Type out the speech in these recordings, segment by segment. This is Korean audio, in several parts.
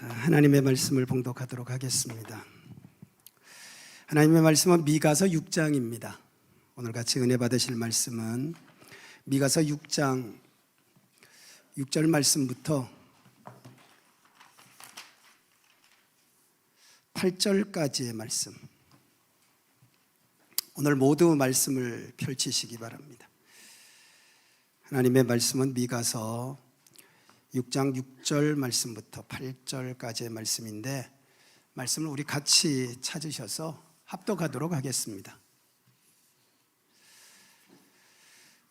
하나님의 말씀을 봉독하도록 하겠습니다. 하나님의 말씀은 미가서 6장입니다. 오늘 같이 은혜 받으실 말씀은 미가서 6장 6절 말씀부터 8절까지의 말씀. 오늘 모두 말씀을 펼치시기 바랍니다. 하나님의 말씀은 미가서 6장 6절 말씀부터 8절까지의 말씀인데, 말씀을 우리 같이 찾으셔서 합독하도록 하겠습니다.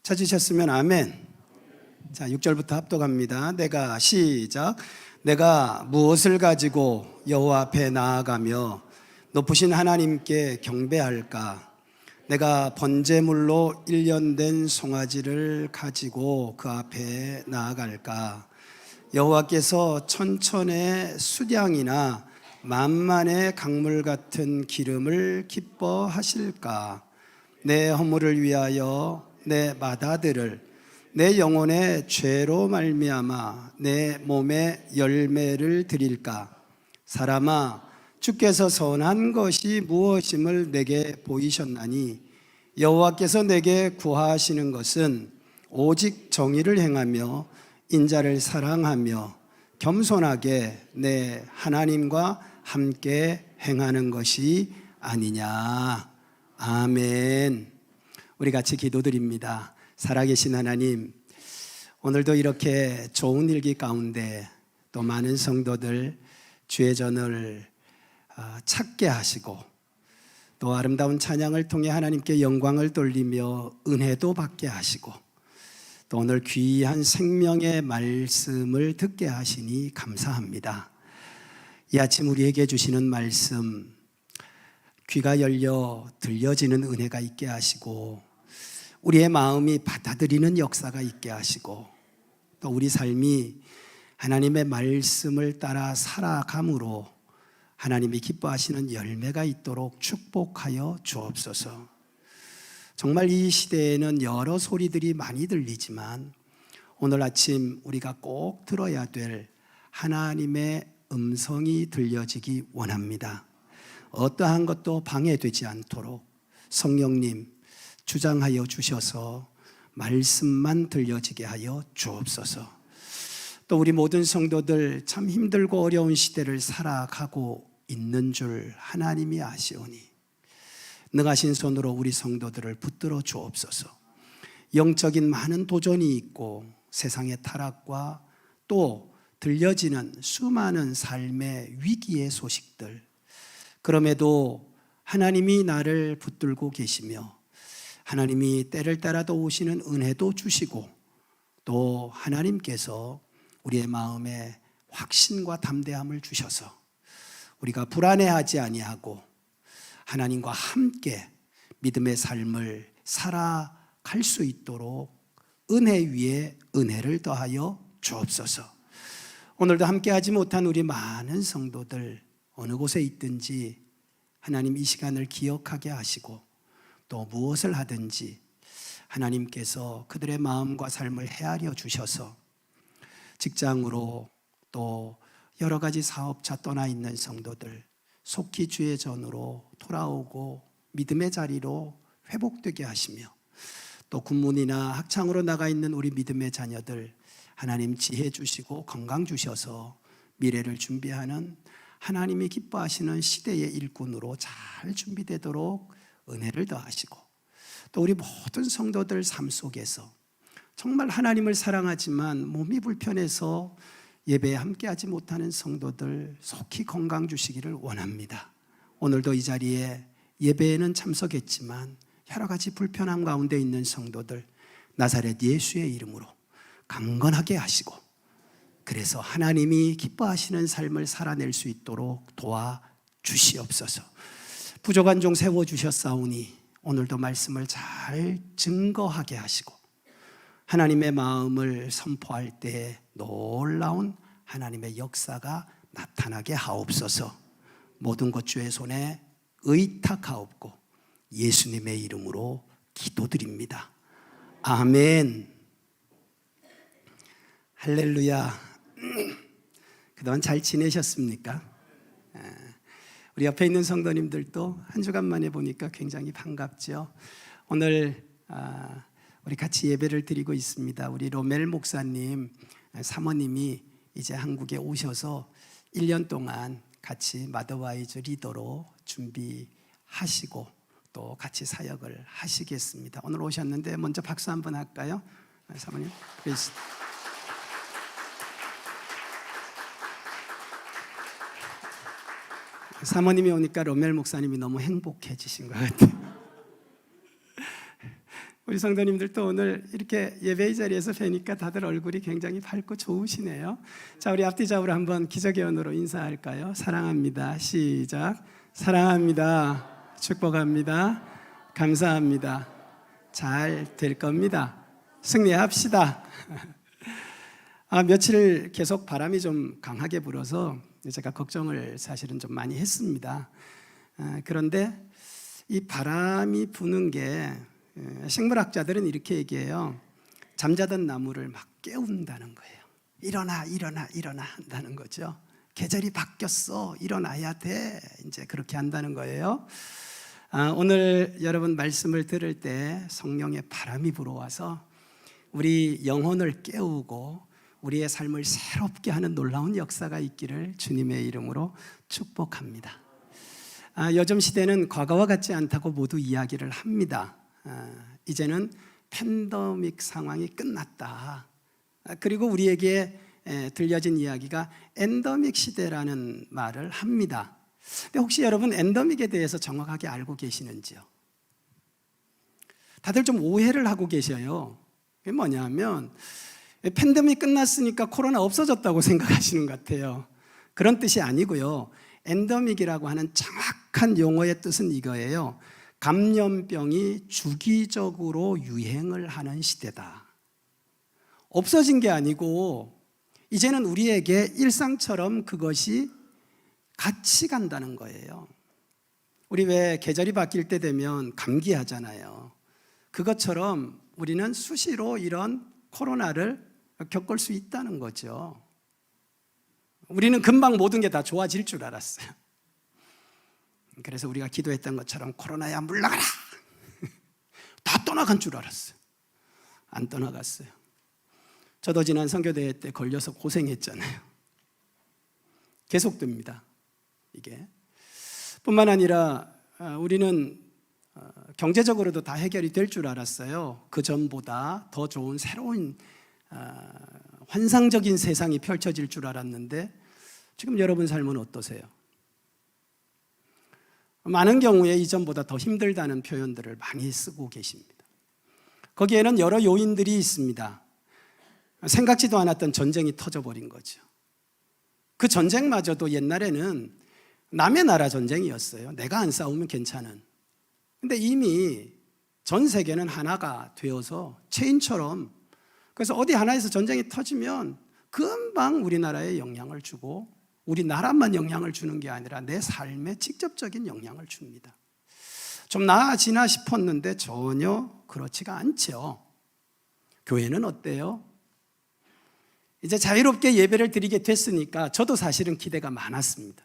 찾으셨으면 아멘. 자, 6절부터 합독합니다. 시작. 내가 무엇을 가지고 여호와 앞에 나아가며 높으신 하나님께 경배할까? 내가 번제물로 1년 된 송아지를 가지고 그 앞에 나아갈까? 여호와께서 천천의 수량이나 만만의 강물 같은 기름을 기뻐하실까? 내 허물을 위하여 내 맏아들을 내 영혼의 죄로 말미암아 내 몸에 열매를 드릴까? 사람아, 주께서 선한 것이 무엇임을 내게 보이셨나니 여호와께서 내게 구하시는 것은 오직 정의를 행하며 인자를 사랑하며 겸손하게 내 하나님과 함께 행하는 것이 아니냐. 아멘. 우리 같이 기도드립니다. 살아계신 하나님, 오늘도 이렇게 좋은 일기 가운데 또 많은 성도들 주의 전을 찾게 하시고 또 아름다운 찬양을 통해 하나님께 영광을 돌리며 은혜도 받게 하시고 또 오늘 귀한 생명의 말씀을 듣게 하시니 감사합니다. 이 아침 우리에게 주시는 말씀, 귀가 열려 들려지는 은혜가 있게 하시고 우리의 마음이 받아들이는 역사가 있게 하시고 또 우리 삶이 하나님의 말씀을 따라 살아감으로 하나님이 기뻐하시는 열매가 있도록 축복하여 주옵소서. 정말 이 시대에는 여러 소리들이 많이 들리지만 오늘 아침 우리가 꼭 들어야 될 하나님의 음성이 들려지기 원합니다. 어떠한 것도 방해되지 않도록 성령님 주장하여 주셔서 말씀만 들려지게 하여 주옵소서. 또 우리 모든 성도들 참 힘들고 어려운 시대를 살아가고 있는 줄 하나님이 아시오니 능하신 손으로 우리 성도들을 붙들어 주옵소서. 영적인 많은 도전이 있고 세상의 타락과 또 들려지는 수많은 삶의 위기의 소식들, 그럼에도 하나님이 나를 붙들고 계시며 하나님이 때를 따라도 오시는 은혜도 주시고 또 하나님께서 우리의 마음에 확신과 담대함을 주셔서 우리가 불안해하지 아니하고 하나님과 함께 믿음의 삶을 살아갈 수 있도록 은혜 위에 은혜를 더하여 주옵소서. 오늘도 함께하지 못한 우리 많은 성도들 어느 곳에 있든지 하나님 이 시간을 기억하게 하시고 또 무엇을 하든지 하나님께서 그들의 마음과 삶을 헤아려 주셔서 직장으로 또 여러 가지 사업차 떠나 있는 성도들 속히 주의 전으로 돌아오고 믿음의 자리로 회복되게 하시며 또 군문이나 학창으로 나가 있는 우리 믿음의 자녀들 하나님 지혜 주시고 건강 주셔서 미래를 준비하는 하나님이 기뻐하시는 시대의 일꾼으로 잘 준비되도록 은혜를 더하시고 또 우리 모든 성도들 삶 속에서 정말 하나님을 사랑하지만 몸이 불편해서 예배에 함께하지 못하는 성도들 속히 건강 주시기를 원합니다. 오늘도 이 자리에 예배에는 참석했지만 여러 가지 불편함 가운데 있는 성도들 나사렛 예수의 이름으로 강건하게 하시고 그래서 하나님이 기뻐하시는 삶을 살아낼 수 있도록 도와주시옵소서. 부족한 종 세워주셨사오니 오늘도 말씀을 잘 증거하게 하시고 하나님의 마음을 선포할 때 놀라운 하나님의 역사가 나타나게 하옵소서. 모든 것 주의 손에 의탁하옵고 예수님의 이름으로 기도드립니다. 아멘. 할렐루야. 그동안 잘 지내셨습니까? 우리 옆에 있는 성도님들도 한 주간 만에 보니까 굉장히 반갑죠. 오늘 우리 같이 예배를 드리고 있습니다. 우리 로멜 목사님 사모님이 이제 한국에 오셔서 1년 동안 같이 마더와이즈 리더로 준비하시고 또 같이 사역을 하시겠습니다. 오늘 오셨는데 먼저 박수 한번 할까요? 사모님. 사모님이 오니까 로멜 목사님이 너무 행복해지신 것 같아요. 우리 성도님들도 오늘 이렇게 예배의 자리에서 뵈니까 다들 얼굴이 굉장히 밝고 좋으시네요. 자, 우리 앞뒤좌우로 한번 기적의 언어로 인사할까요? 사랑합니다. 시작. 사랑합니다. 축복합니다. 감사합니다. 잘 될 겁니다. 승리합시다. 며칠 계속 바람이 좀 강하게 불어서 제가 걱정을 사실은 좀 많이 했습니다. 그런데 이 바람이 부는 게 식물학자들은 이렇게 얘기해요. 잠자던 나무를 막 깨운다는 거예요. 일어나 일어나 일어나 한다는 거죠. 계절이 바뀌었어, 일어나야 돼, 이제 그렇게 한다는 거예요. 오늘 여러분 말씀을 들을 때 성령의 바람이 불어와서 우리 영혼을 깨우고 우리의 삶을 새롭게 하는 놀라운 역사가 있기를 주님의 이름으로 축복합니다. 요즘 시대는 과거와 같지 않다고 모두 이야기를 합니다. 이제는 팬데믹 상황이 끝났다. 그리고 우리에게 들려진 이야기가 엔더믹 시대라는 말을 합니다. 근데 혹시 여러분 엔더믹에 대해서 정확하게 알고 계시는지요? 다들 좀 오해를 하고 계셔요. 그게 뭐냐면 팬데믹 끝났으니까 코로나 없어졌다고 생각하시는 것 같아요. 그런 뜻이 아니고요. 엔더믹이라고 하는 정확한 용어의 뜻은 이거예요. 감염병이 주기적으로 유행을 하는 시대다. 없어진 게 아니고 이제는 우리에게 일상처럼 그것이 같이 간다는 거예요. 우리 왜 계절이 바뀔 때 되면 감기하잖아요. 그것처럼 우리는 수시로 이런 코로나를 겪을 수 있다는 거죠. 우리는 금방 모든 게 다 좋아질 줄 알았어요. 그래서 우리가 기도했던 것처럼 코로나야 물러가라! 다 떠나간 줄 알았어요. 안 떠나갔어요. 저도 지난 선교대회 때 걸려서 고생했잖아요. 계속됩니다. 이게 뿐만 아니라 우리는 경제적으로도 다 해결이 될 줄 알았어요. 그 전보다 더 좋은 새로운 환상적인 세상이 펼쳐질 줄 알았는데 지금 여러분 삶은 어떠세요? 많은 경우에 이전보다 더 힘들다는 표현들을 많이 쓰고 계십니다. 거기에는 여러 요인들이 있습니다. 생각지도 않았던 전쟁이 터져버린 거죠. 그 전쟁마저도 옛날에는 남의 나라 전쟁이었어요. 내가 안 싸우면 괜찮은. 근데 이미 전 세계는 하나가 되어서 체인처럼, 그래서 어디 하나에서 전쟁이 터지면 금방 우리나라에 영향을 주고 우리나라만 영향을 주는 게 아니라 내 삶에 직접적인 영향을 줍니다. 좀 나아지나 싶었는데 전혀 그렇지가 않죠. 교회는 어때요? 이제 자유롭게 예배를 드리게 됐으니까 저도 사실은 기대가 많았습니다.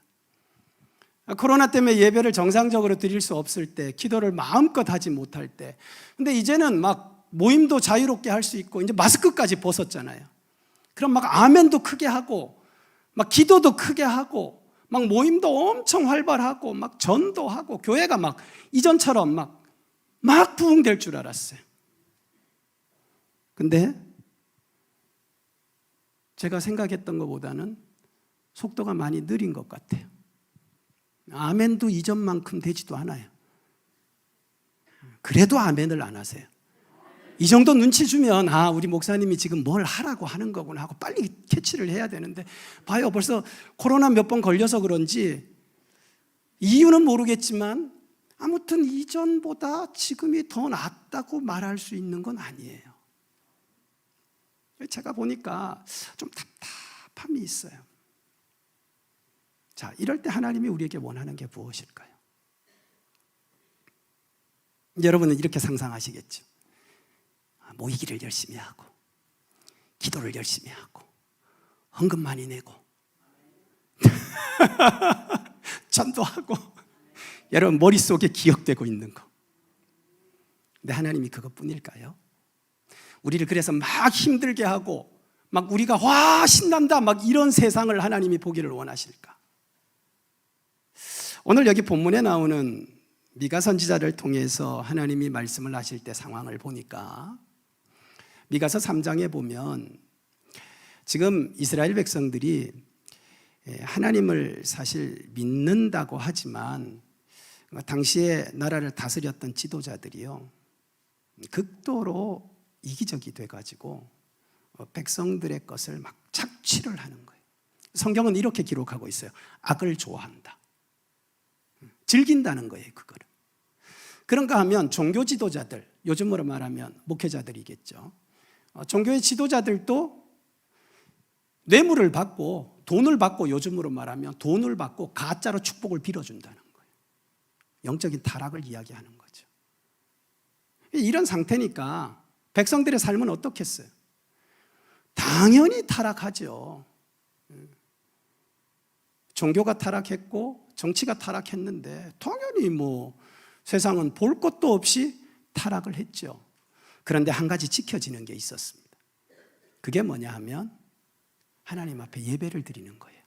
코로나 때문에 예배를 정상적으로 드릴 수 없을 때, 기도를 마음껏 하지 못할 때, 근데 이제는 막 모임도 자유롭게 할 수 있고 이제 마스크까지 벗었잖아요. 그럼 막 아멘도 크게 하고 막 기도도 크게 하고 막 모임도 엄청 활발하고 막 전도하고 교회가 막 이전처럼 막 부흥될 줄 알았어요. 근데 제가 생각했던 것보다는 속도가 많이 느린 것 같아요. 아멘도 이전만큼 되지도 않아요. 그래도 아멘을 안 하세요. 이 정도 눈치 주면 우리 목사님이 지금 뭘 하라고 하는 거구나 하고 빨리 캐치를 해야 되는데 봐요, 벌써 코로나 몇 번 걸려서 그런지 이유는 모르겠지만 아무튼 이전보다 지금이 더 낫다고 말할 수 있는 건 아니에요. 제가 보니까 좀 답답함이 있어요. 자, 이럴 때 하나님이 우리에게 원하는 게 무엇일까요? 여러분은 이렇게 상상하시겠죠. 모이기를 열심히 하고 기도를 열심히 하고 헌금 많이 내고 전도하고 여러분 머릿속에 기억되고 있는 거. 근데 하나님이 그것뿐일까요? 우리를 그래서 막 힘들게 하고 막 우리가 와 신난다 막 이런 세상을 하나님이 보기를 원하실까? 오늘 여기 본문에 나오는 미가 선지자를 통해서 하나님이 말씀을 하실 때 상황을 보니까 미가서 3장에 보면 지금 이스라엘 백성들이 하나님을 사실 믿는다고 하지만 당시에 나라를 다스렸던 지도자들이요 극도로 이기적이 돼가지고 백성들의 것을 막 착취를 하는 거예요. 성경은 이렇게 기록하고 있어요. 악을 좋아한다. 즐긴다는 거예요, 그거를. 그런가 하면 종교 지도자들, 요즘으로 말하면 목회자들이겠죠. 종교의 지도자들도 뇌물을 받고 돈을 받고 요즘으로 말하면 돈을 받고 가짜로 축복을 빌어준다는 거예요. 영적인 타락을 이야기하는 거죠. 이런 상태니까 백성들의 삶은 어떻겠어요? 당연히 타락하죠. 종교가 타락했고 정치가 타락했는데 당연히 세상은 볼 것도 없이 타락을 했죠. 그런데 한 가지 지켜지는 게 있었습니다. 그게 뭐냐 하면 하나님 앞에 예배를 드리는 거예요.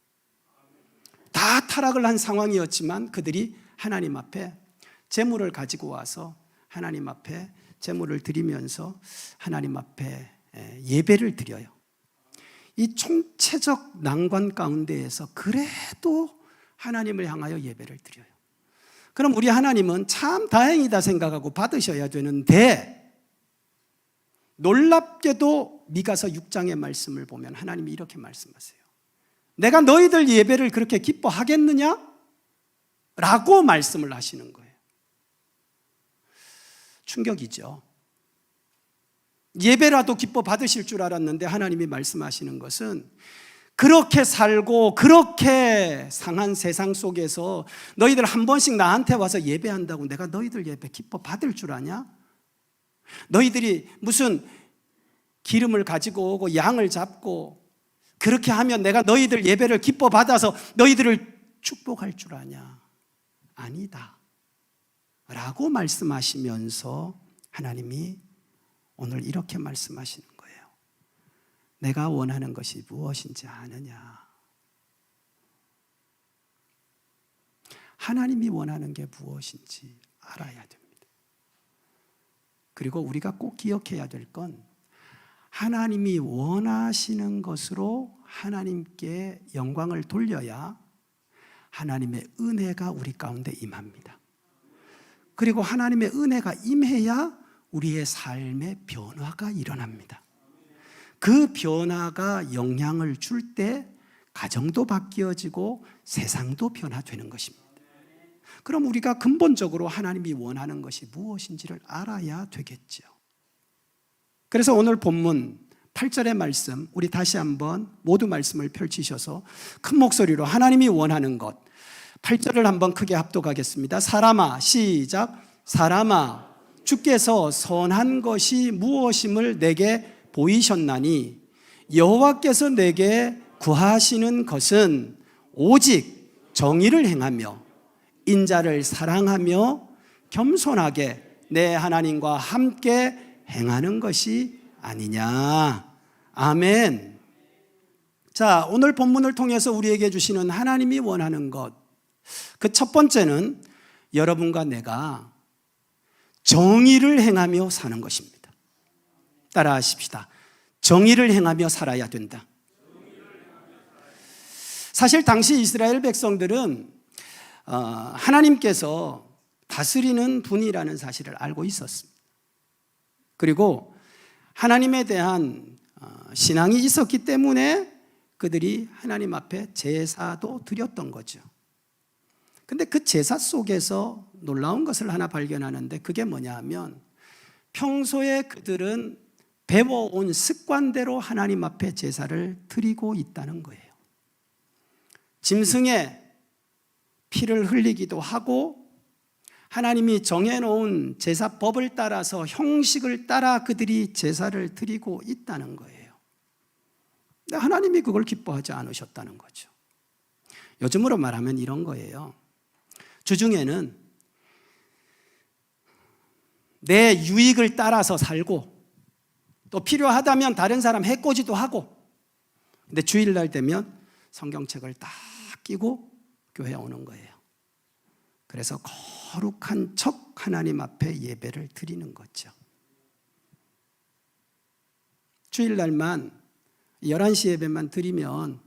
다 타락을 한 상황이었지만 그들이 하나님 앞에 제물을 가지고 와서 하나님 앞에 제물을 드리면서 하나님 앞에 예배를 드려요. 이 총체적 난관 가운데에서 그래도 하나님을 향하여 예배를 드려요. 그럼 우리 하나님은 참 다행이다 생각하고 받으셔야 되는데 놀랍게도 미가서 6장의 말씀을 보면 하나님이 이렇게 말씀하세요. 내가 너희들 예배를 그렇게 기뻐하겠느냐? 라고 말씀을 하시는 거예요. 충격이죠. 예배라도 기뻐 받으실 줄 알았는데 하나님이 말씀하시는 것은 그렇게 살고 그렇게 상한 세상 속에서 너희들 한 번씩 나한테 와서 예배한다고 내가 너희들 예배 기뻐 받을 줄 아냐? 너희들이 무슨 기름을 가지고 오고 양을 잡고 그렇게 하면 내가 너희들 예배를 기뻐 받아서 너희들을 축복할 줄 아냐? 아니다 라고 말씀하시면서 하나님이 오늘 이렇게 말씀하시는 거예요. 내가 원하는 것이 무엇인지 아느냐? 하나님이 원하는 게 무엇인지 알아야 됩니다. 그리고 우리가 꼭 기억해야 될 건 하나님이 원하시는 것으로 하나님께 영광을 돌려야 하나님의 은혜가 우리 가운데 임합니다. 그리고 하나님의 은혜가 임해야 우리의 삶의 변화가 일어납니다. 그 변화가 영향을 줄 때 가정도 바뀌어지고 세상도 변화되는 것입니다. 그럼 우리가 근본적으로 하나님이 원하는 것이 무엇인지를 알아야 되겠죠. 그래서 오늘 본문 8절의 말씀 우리 다시 한번 모두 말씀을 펼치셔서 큰 목소리로 하나님이 원하는 것 8절을 한번 크게 합독하겠습니다. 사람아 시작. 사람아 주께서 선한 것이 무엇임을 내게 보이셨나니 여호와께서 내게 구하시는 것은 오직 정의를 행하며 인자를 사랑하며 겸손하게 내 하나님과 함께 행하는 것이 아니냐. 아멘. 자, 오늘 본문을 통해서 우리에게 주시는 하나님이 원하는 것, 그 첫 번째는 여러분과 내가 정의를 행하며 사는 것입니다. 따라 하십시다. 정의를 행하며 살아야 된다. 사실 당시 이스라엘 백성들은 하나님께서 다스리는 분이라는 사실을 알고 있었습니다. 그리고 하나님에 대한 신앙이 있었기 때문에 그들이 하나님 앞에 제사도 드렸던 거죠. 근데 그 제사 속에서 놀라운 것을 하나 발견하는데 그게 뭐냐 하면 평소에 그들은 배워온 습관대로 하나님 앞에 제사를 드리고 있다는 거예요. 짐승의 피를 흘리기도 하고 하나님이 정해놓은 제사법을 따라서 형식을 따라 그들이 제사를 드리고 있다는 거예요. 근데 하나님이 그걸 기뻐하지 않으셨다는 거죠. 요즘으로 말하면 이런 거예요. 주중에는 내 유익을 따라서 살고 또 필요하다면 다른 사람 해코지도 하고, 근데 주일날 되면 성경책을 딱 끼고 교회에 오는 거예요. 그래서 거룩한 척 하나님 앞에 예배를 드리는 거죠. 주일날만 11시 예배만 드리면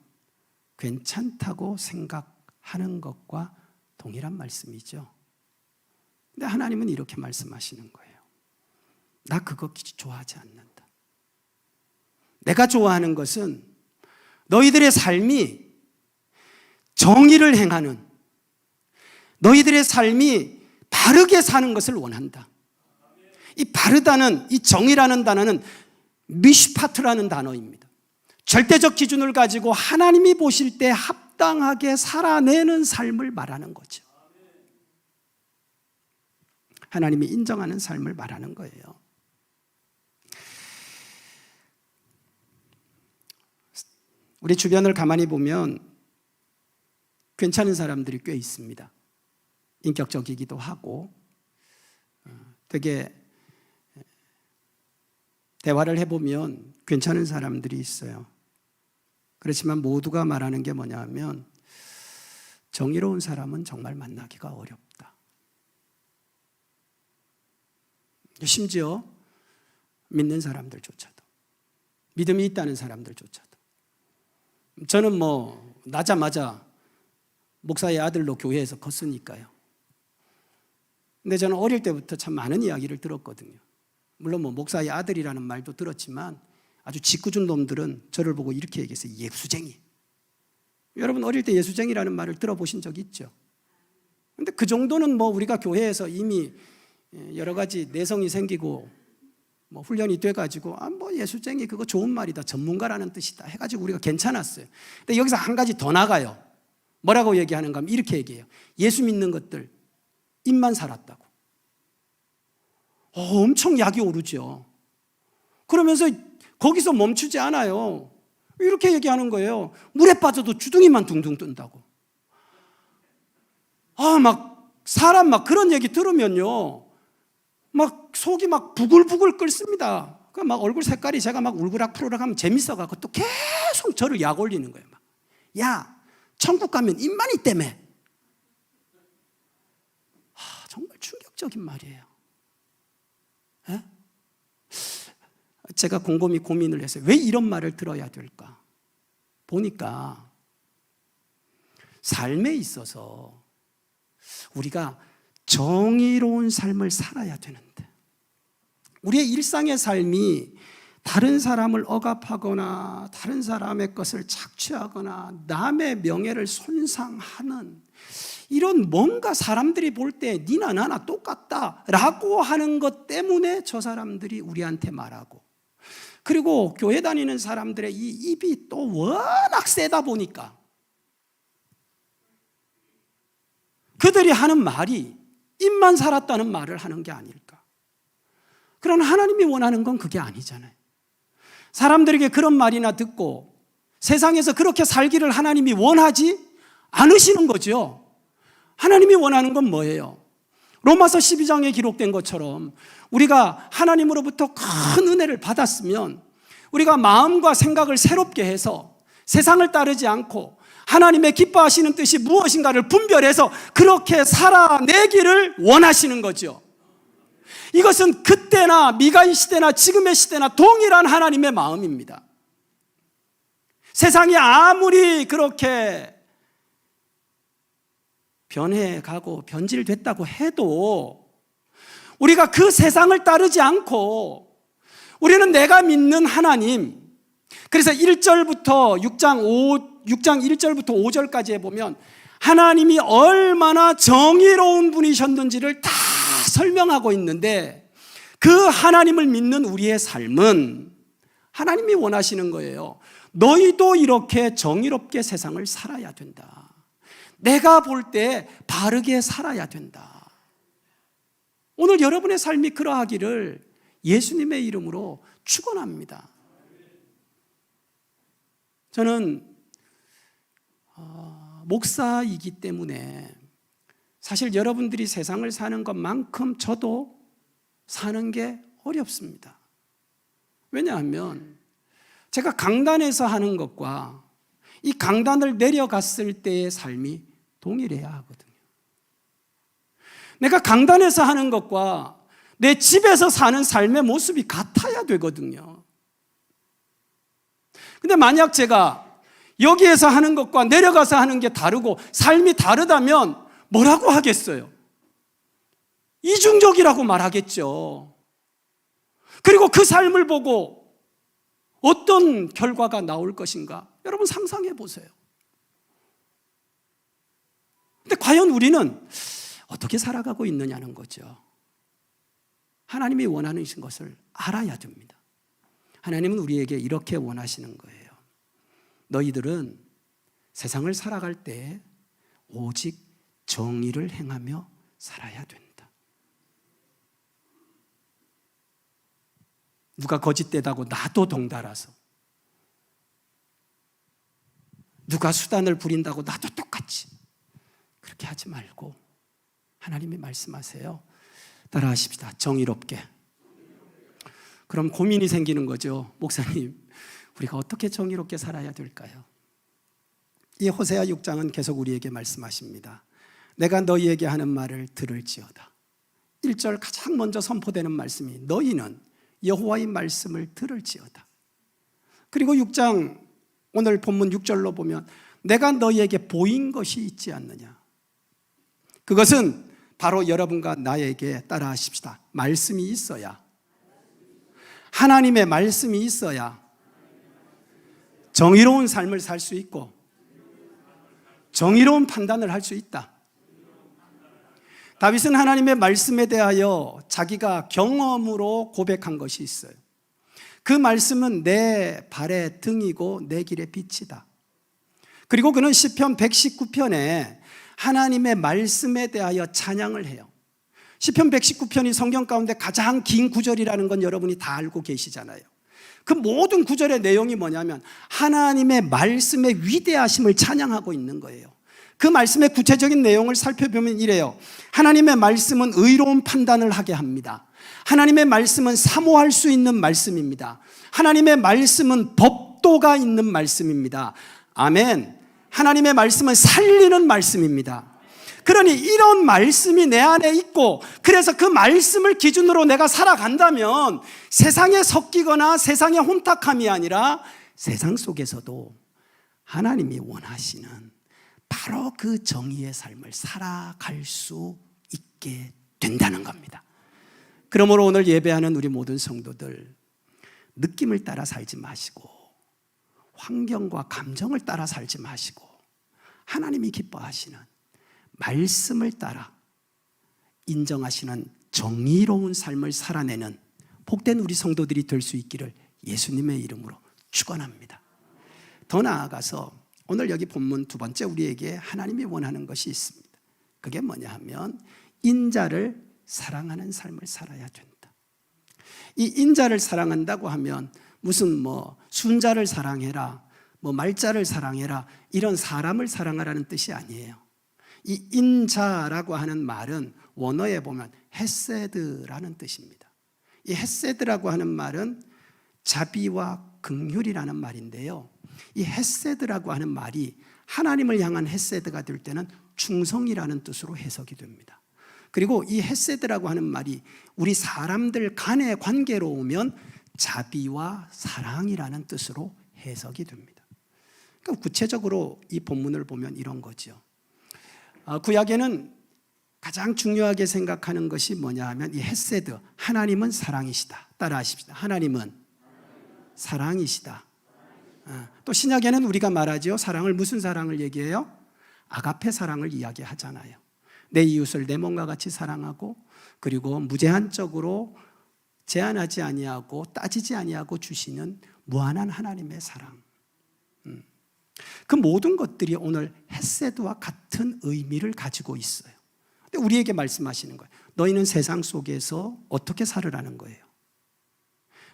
괜찮다고 생각하는 것과 동일한 말씀이죠. 근데 하나님은 이렇게 말씀하시는 거예요. 나 그거 좋아하지 않는다. 내가 좋아하는 것은 너희들의 삶이 정의를 행하는, 너희들의 삶이 바르게 사는 것을 원한다. 이 바르다는, 이 정의라는 단어는 미슈파트라는 단어입니다. 절대적 기준을 가지고 하나님이 보실 때 합당하게 살아내는 삶을 말하는 거죠. 하나님이 인정하는 삶을 말하는 거예요. 우리 주변을 가만히 보면 괜찮은 사람들이 꽤 있습니다. 인격적이기도 하고 되게 대화를 해보면 괜찮은 사람들이 있어요. 그렇지만 모두가 말하는 게 뭐냐 하면 정의로운 사람은 정말 만나기가 어렵다. 심지어 믿는 사람들조차도, 믿음이 있다는 사람들조차도. 저는 나자마자 목사의 아들로 교회에서 컸으니까요. 근데 저는 어릴 때부터 참 많은 이야기를 들었거든요. 물론 목사의 아들이라는 말도 들었지만 아주 짓궂은 놈들은 저를 보고 이렇게 얘기했어요. 예수쟁이. 여러분 어릴 때 예수쟁이라는 말을 들어보신 적 있죠? 근데 그 정도는 우리가 교회에서 이미 여러 가지 내성이 생기고 훈련이 돼가지고 예수쟁이 그거 좋은 말이다, 전문가라는 뜻이다 해가지고 우리가 괜찮았어요. 근데 여기서 한 가지 더 나가요. 뭐라고 얘기하는가 하면 이렇게 얘기해요. 예수 믿는 것들 입만 살았다고. 엄청 약이 오르죠. 그러면서 거기서 멈추지 않아요. 이렇게 얘기하는 거예요. 물에 빠져도 주둥이만 둥둥 뜬다고. 사람 그런 얘기 들으면요, 속이 부글부글 끓습니다. 얼굴 색깔이 제가 울그락푸르락 하면 재밌어갖고 또 계속 저를 약 올리는 거예요. 야, 천국 가면 입만 있다며. 정말 충격적인 말이에요. 에? 제가 곰곰이 고민을 했어요. 왜 이런 말을 들어야 될까? 보니까 삶에 있어서 우리가 정의로운 삶을 살아야 되는데, 우리의 일상의 삶이 다른 사람을 억압하거나 다른 사람의 것을 착취하거나 남의 명예를 손상하는 이런 뭔가 사람들이 볼 때 니나 나나 똑같다라고 하는 것 때문에 저 사람들이 우리한테 말하고, 그리고 교회 다니는 사람들의 이 입이 또 워낙 세다 보니까 그들이 하는 말이 입만 살았다는 말을 하는 게 아닐까. 그러나 하나님이 원하는 건 그게 아니잖아요. 사람들에게 그런 말이나 듣고 세상에서 그렇게 살기를 하나님이 원하지 않으시는 거죠. 하나님이 원하는 건 뭐예요? 로마서 12장에 기록된 것처럼 우리가 하나님으로부터 큰 은혜를 받았으면 우리가 마음과 생각을 새롭게 해서 세상을 따르지 않고 하나님의 기뻐하시는 뜻이 무엇인가를 분별해서 그렇게 살아내기를 원하시는 거죠. 이것은 그때나 미가의 시대나 지금의 시대나 동일한 하나님의 마음입니다. 세상이 아무리 그렇게 변해가고 변질됐다고 해도 우리가 그 세상을 따르지 않고 우리는 내가 믿는 하나님, 그래서 1절부터 6장 1절부터 5절까지에 보면 하나님이 얼마나 정의로운 분이셨는지를 다 설명하고 있는데, 그 하나님을 믿는 우리의 삶은 하나님이 원하시는 거예요. 너희도 이렇게 정의롭게 세상을 살아야 된다. 내가 볼 때 바르게 살아야 된다. 오늘 여러분의 삶이 그러하기를 예수님의 이름으로 축원합니다. 저는 목사이기 때문에 사실 여러분들이 세상을 사는 것만큼 저도 사는 게 어렵습니다. 왜냐하면 제가 강단에서 하는 것과 이 강단을 내려갔을 때의 삶이 동일해야 하거든요. 내가 강단에서 하는 것과 내 집에서 사는 삶의 모습이 같아야 되거든요. 근데 만약 제가 여기에서 하는 것과 내려가서 하는 게 다르고 삶이 다르다면 뭐라고 하겠어요? 이중적이라고 말하겠죠. 그리고 그 삶을 보고 어떤 결과가 나올 것인가? 여러분 상상해 보세요. 근데 과연 우리는 어떻게 살아가고 있느냐는 거죠. 하나님이 원하는 것을 알아야 됩니다. 하나님은 우리에게 이렇게 원하시는 거예요. 너희들은 세상을 살아갈 때 오직 정의를 행하며 살아야 된다. 누가 거짓되다고 나도 동달아서, 누가 수단을 부린다고 나도 똑같이, 그렇게 하지 말고 하나님이 말씀하세요. 따라하십시다. 정의롭게. 그럼 고민이 생기는 거죠. 목사님, 우리가 어떻게 정의롭게 살아야 될까요? 이 호세아 6장은 계속 우리에게 말씀하십니다. 내가 너희에게 하는 말을 들을지어다. 1절 가장 먼저 선포되는 말씀이 너희는 여호와의 말씀을 들을지어다. 그리고 6장 오늘 본문 6절로 보면 내가 너희에게 보인 것이 있지 않느냐. 그것은 바로 여러분과 나에게 따라하십시다. 말씀이 있어야, 하나님의 말씀이 있어야 정의로운 삶을 살 수 있고 정의로운 판단을 할 수 있다. 다윗은 하나님의 말씀에 대하여 자기가 경험으로 고백한 것이 있어요. 그 말씀은 내 발의 등이고 내 길의 빛이다. 그리고 그는 시편 119편에 하나님의 말씀에 대하여 찬양을 해요. 시편 119편이 성경 가운데 가장 긴 구절이라는 건 여러분이 다 알고 계시잖아요. 그 모든 구절의 내용이 뭐냐면 하나님의 말씀의 위대하심을 찬양하고 있는 거예요. 그 말씀의 구체적인 내용을 살펴보면 이래요. 하나님의 말씀은 의로운 판단을 하게 합니다. 하나님의 말씀은 사모할 수 있는 말씀입니다. 하나님의 말씀은 법도가 있는 말씀입니다. 아멘. 하나님의 말씀은 살리는 말씀입니다. 그러니 이런 말씀이 내 안에 있고 그래서 그 말씀을 기준으로 내가 살아간다면 세상에 섞이거나 세상의 혼탁함이 아니라 세상 속에서도 하나님이 원하시는 바로 그 정의의 삶을 살아갈 수 있게 된다는 겁니다. 그러므로 오늘 예배하는 우리 모든 성도들, 느낌을 따라 살지 마시고 환경과 감정을 따라 살지 마시고 하나님이 기뻐하시는 말씀을 따라 인정하시는 정의로운 삶을 살아내는 복된 우리 성도들이 될 수 있기를 예수님의 이름으로 축원합니다. 더 나아가서 오늘 여기 본문 두 번째 우리에게 하나님이 원하는 것이 있습니다. 그게 뭐냐 하면 인자를 사랑하는 삶을 살아야 된다. 이 인자를 사랑한다고 하면 무슨 순자를 사랑해라, 말자를 사랑해라 이런 사람을 사랑하라는 뜻이 아니에요. 이 인자라고 하는 말은 원어에 보면 헤세드라는 뜻입니다. 이 헤세드라고 하는 말은 자비와 긍휼이라는 말인데요. 이 헤세드라고 하는 말이 하나님을 향한 헤세드가 될 때는 충성이라는 뜻으로 해석이 됩니다. 그리고 이 헤세드라고 하는 말이 우리 사람들 간의 관계로 오면 자비와 사랑이라는 뜻으로 해석이 됩니다. 그러니까 구체적으로 이 본문을 보면 이런 거죠. 구약에는 가장 중요하게 생각하는 것이 뭐냐 하면 이 헤세드, 하나님은 사랑이시다. 따라하십시다. 하나님은 사랑이시다. 또 신약에는 우리가 말하죠. 사랑을 무슨 사랑을 얘기해요? 아가페 사랑을 이야기하잖아요. 내 이웃을 내 몸과 같이 사랑하고 그리고 무제한적으로 제한하지 아니하고 따지지 아니하고 주시는 무한한 하나님의 사랑. 그 모든 것들이 오늘 헤세드와 같은 의미를 가지고 있어요. 근데 우리에게 말씀하시는 거예요. 너희는 세상 속에서 어떻게 살으라는 거예요.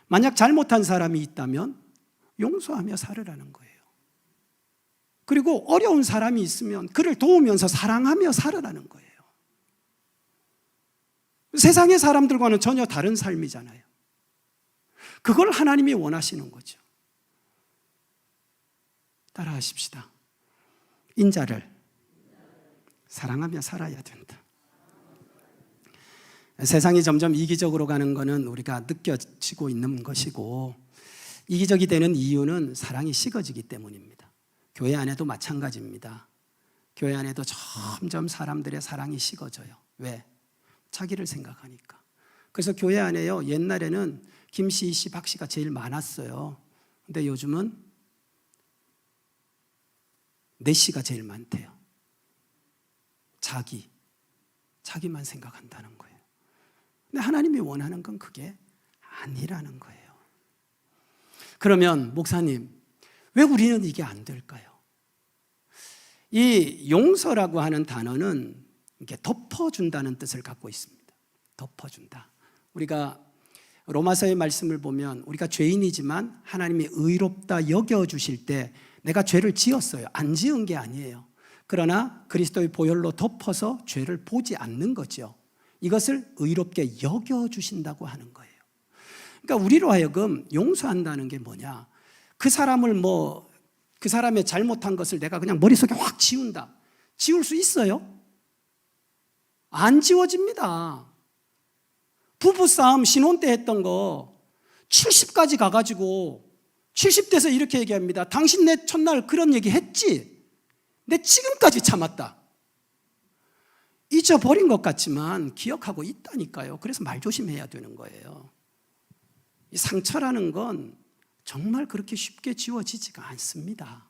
만약 잘못한 사람이 있다면 용서하며 살으라는 거예요. 그리고 어려운 사람이 있으면 그를 도우면서 사랑하며 살아라는 거예요. 세상의 사람들과는 전혀 다른 삶이잖아요. 그걸 하나님이 원하시는 거죠. 따라하십시다. 인자를 사랑하며 살아야 된다. 세상이 점점 이기적으로 가는 것은 우리가 느껴지고 있는 것이고, 이기적이 되는 이유는 사랑이 식어지기 때문입니다. 교회 안에도 마찬가지입니다. 교회 안에도 점점 사람들의 사랑이 식어져요. 왜? 자기를 생각하니까. 그래서 교회 안에요, 옛날에는 김씨, 이씨, 박씨가 제일 많았어요. 근데 요즘은 내씨가 제일 많대요. 자기만 생각한다는 거예요. 근데 하나님이 원하는 건 그게 아니라는 거예요. 그러면 목사님, 왜 우리는 이게 안 될까요? 이 용서라고 하는 단어는 이렇게 덮어준다는 뜻을 갖고 있습니다. 덮어준다. 우리가 로마서의 말씀을 보면 우리가 죄인이지만 하나님이 의롭다 여겨주실 때 내가 죄를 지었어요. 안 지은 게 아니에요. 그러나 그리스도의 보혈로 덮어서 죄를 보지 않는 거죠. 이것을 의롭게 여겨주신다고 하는 거예요. 그러니까 우리로 하여금 용서한다는 게 뭐냐? 그 사람의 잘못한 것을 내가 그냥 머릿속에 확 지운다. 지울 수 있어요? 안 지워집니다. 부부싸움 신혼 때 했던 거 70까지 가가지고 70대에서 이렇게 얘기합니다. 당신 내 첫날 그런 얘기 했지? 내 지금까지 참았다. 잊어버린 것 같지만 기억하고 있다니까요. 그래서 말조심해야 되는 거예요. 이 상처라는 건 정말 그렇게 쉽게 지워지지가 않습니다.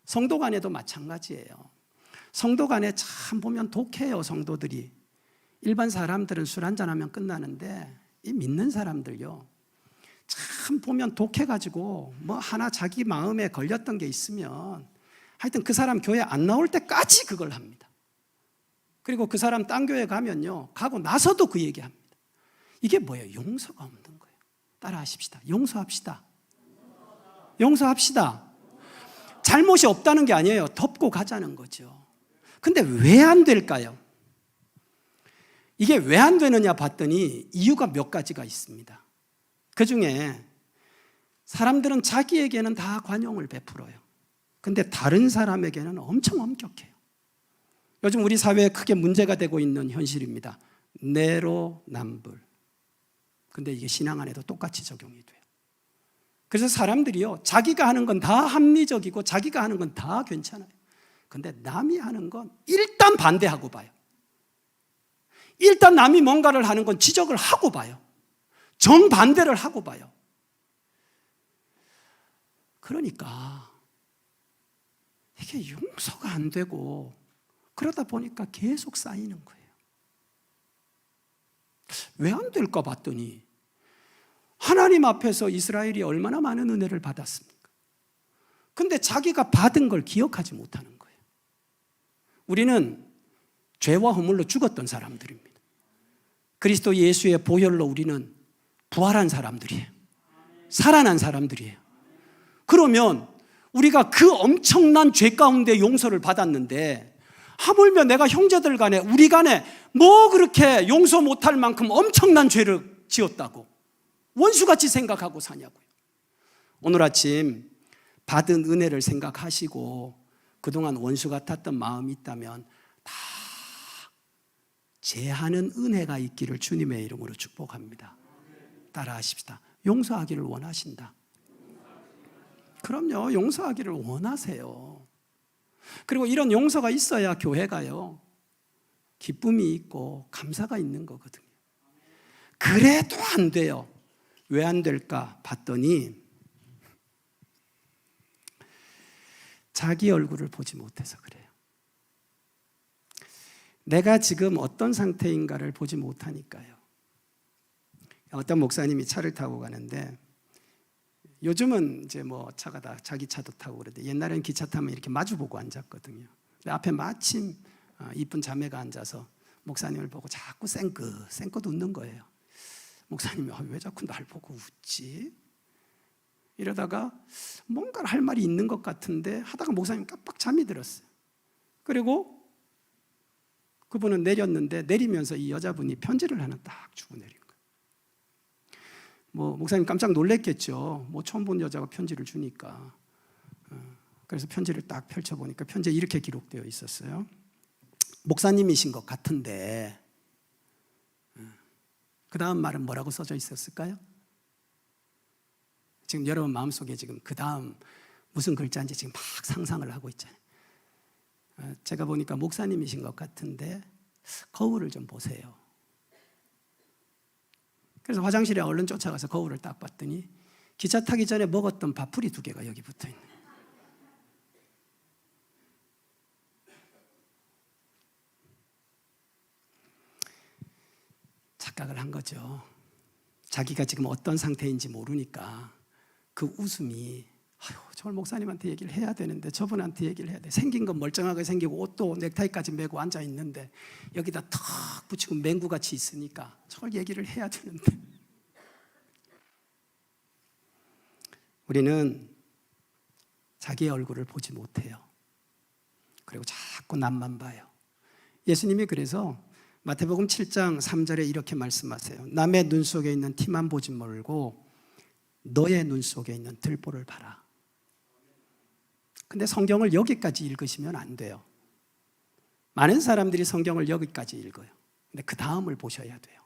성도 간에도 마찬가지예요. 성도 간에 참 보면 독해요, 성도들이. 일반 사람들은 술 한잔하면 끝나는데 이 믿는 사람들요, 참 보면 독해가지고 뭐 하나 자기 마음에 걸렸던 게 있으면 하여튼 그 사람 교회 안 나올 때까지 그걸 합니다. 그리고 그 사람 딴 교회 가면요, 가고 나서도 그 얘기합니다. 이게 뭐예요? 용서가 없는 거예요. 따라하십시다. 용서합시다. 용서합시다. 잘못이 없다는 게 아니에요. 덮고 가자는 거죠. 근데 왜 안 될까요? 이게 왜 안 되느냐 봤더니 이유가 몇 가지가 있습니다. 그 중에 사람들은 자기에게는 다 관용을 베풀어요. 근데 다른 사람에게는 엄청 엄격해요. 요즘 우리 사회에 크게 문제가 되고 있는 현실입니다. 내로남불. 근데 이게 신앙 안에도 똑같이 적용이 돼요. 그래서 사람들이요, 자기가 하는 건 다 합리적이고 자기가 하는 건 다 괜찮아요. 근데 남이 하는 건 일단 반대하고 봐요. 일단 남이 뭔가를 하는 건 지적을 하고 봐요. 정반대를 하고 봐요. 그러니까 이게 용서가 안 되고 그러다 보니까 계속 쌓이는 거예요. 왜 안 될까 봤더니 하나님 앞에서 이스라엘이 얼마나 많은 은혜를 받았습니까? 근데 자기가 받은 걸 기억하지 못하는 거예요. 우리는 죄와 허물로 죽었던 사람들입니다. 그리스도 예수의 보혈로 우리는 부활한 사람들이에요. 살아난 사람들이에요. 그러면 우리가 그 엄청난 죄 가운데 용서를 받았는데 하물며 내가 형제들 간에 우리 간에 뭐 그렇게 용서 못할 만큼 엄청난 죄를 지었다고 원수같이 생각하고 사냐고요. 오늘 아침 받은 은혜를 생각하시고 그동안 원수 같았던 마음이 있다면 다 제하는 은혜가 있기를 주님의 이름으로 축복합니다. 따라하십시다. 용서하기를 원하신다. 그럼요, 용서하기를 원하세요. 그리고 이런 용서가 있어야 교회가요, 기쁨이 있고 감사가 있는 거거든요. 그래도 안 돼요. 왜 안 될까 봤더니 자기 얼굴을 보지 못해서 그래요. 내가 지금 어떤 상태인가를 보지 못하니까요. 어떤 목사님이 차를 타고 가는데 요즘은 이제 뭐 차가 다 자기 차도 타고 그러는데 옛날에는 기차 타면 이렇게 마주보고 앉았거든요. 근데 앞에 마침 이쁜 자매가 앉아서 목사님을 보고 자꾸 쌩긋 웃는 거예요. 목사님이 왜 자꾸 날 보고 웃지? 이러다가 뭔가를 할 말이 있는 것 같은데 하다가 목사님 깜빡 잠이 들었어요. 그리고 그분은 내렸는데 내리면서 이 여자분이 편지를 하나 딱 주고 내린 거예요. 목사님 깜짝 놀랬겠죠. 처음 본 여자가 편지를 주니까. 그래서 편지를 딱 펼쳐보니까 편지에 이렇게 기록되어 있었어요. 목사님이신 것 같은데, 그 다음 말은 뭐라고 써져 있었을까요? 지금 여러분 마음속에 지금 그 다음 무슨 글자인지 지금 막 상상을 하고 있잖아요. 제가 보니까 목사님이신 것 같은데 거울을 좀 보세요. 그래서 화장실에 얼른 쫓아가서 거울을 딱 봤더니 기차 타기 전에 먹었던 밥풀이 2개가 여기 붙어 있는 거예요. 착각을 한 거죠. 자기가 지금 어떤 상태인지 모르니까 그 웃음이 저걸 목사님한테 얘기를 해야 되는데 저분한테 얘기를 해야 돼. 생긴 건 멀쩡하게 생기고 옷도 넥타이까지 메고 앉아 있는데 여기다 턱 붙이고 맹구같이 있으니까 저걸 얘기를 해야 되는데 우리는 자기의 얼굴을 보지 못해요. 그리고 자꾸 남만 봐요. 예수님이 그래서 마태복음 7장 3절에 이렇게 말씀하세요. 남의 눈 속에 있는 티만 보지 말고 너의 눈 속에 있는 들보를 봐라. 근데 성경을 여기까지 읽으시면 안 돼요. 많은 사람들이 성경을 여기까지 읽어요. 근데 그 다음을 보셔야 돼요.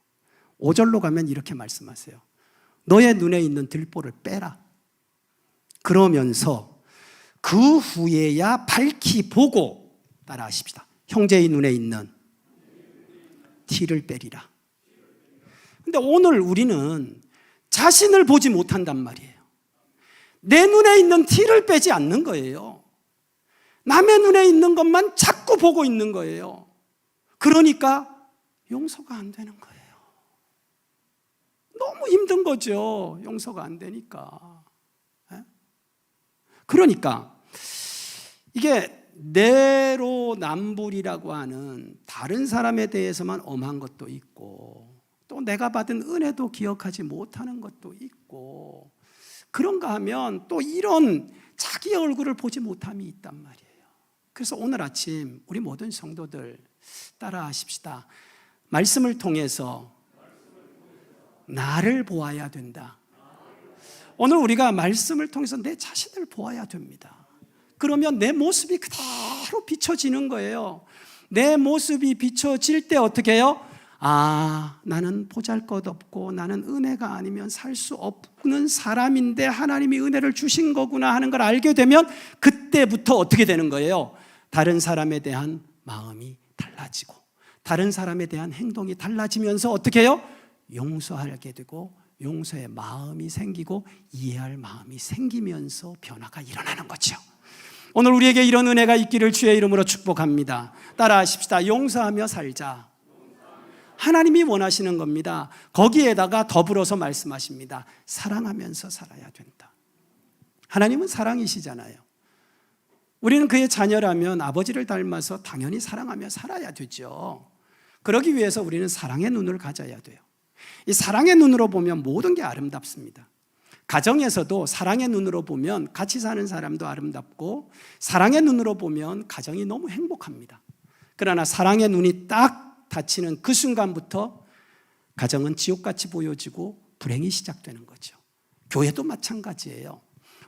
5절로 가면 이렇게 말씀하세요. 너의 눈에 있는 들보를 빼라. 그러면서 그 후에야 밝히 보고 따라하십시다. 형제의 눈에 있는 티를 빼리라. 근데 오늘 우리는 자신을 보지 못한단 말이에요. 내 눈에 있는 티를 빼지 않는 거예요. 남의 눈에 있는 것만 자꾸 보고 있는 거예요. 그러니까 용서가 안 되는 거예요. 너무 힘든 거죠. 용서가 안 되니까. 그러니까 이게 내로남불이라고 하는 다른 사람에 대해서만 엄한 것도 있고 또 내가 받은 은혜도 기억하지 못하는 것도 있고 그런가 하면 또 이런 자기 얼굴을 보지 못함이 있단 말이에요. 그래서 오늘 아침 우리 모든 성도들 따라하십시다. 말씀을 통해서 나를 보아야 된다. 오늘 우리가 말씀을 통해서 내 자신을 보아야 됩니다. 그러면 내 모습이 그대로 비춰지는 거예요. 내 모습이 비춰질 때 어떻게 해요? 나는 보잘것없고 나는 은혜가 아니면 살 수 없는 사람인데 하나님이 은혜를 주신 거구나 하는 걸 알게 되면 그때부터 어떻게 되는 거예요? 다른 사람에 대한 마음이 달라지고 다른 사람에 대한 행동이 달라지면서 어떻게 해요? 용서하게 되고 용서의 마음이 생기고 이해할 마음이 생기면서 변화가 일어나는 거죠. 오늘 우리에게 이런 은혜가 있기를 주의 이름으로 축복합니다. 따라하십시다. 용서하며 살자. 하나님이 원하시는 겁니다. 거기에다가 더불어서 말씀하십니다. 사랑하면서 살아야 된다. 하나님은 사랑이시잖아요. 우리는 그의 자녀라면 아버지를 닮아서 당연히 사랑하며 살아야 되죠. 그러기 위해서 우리는 사랑의 눈을 가져야 돼요. 이 사랑의 눈으로 보면 모든 게 아름답습니다. 가정에서도 사랑의 눈으로 보면 같이 사는 사람도 아름답고 사랑의 눈으로 보면 가정이 너무 행복합니다. 그러나 사랑의 눈이 딱 닫히는 그 순간부터 가정은 지옥같이 보여지고 불행이 시작되는 거죠. 교회도 마찬가지예요.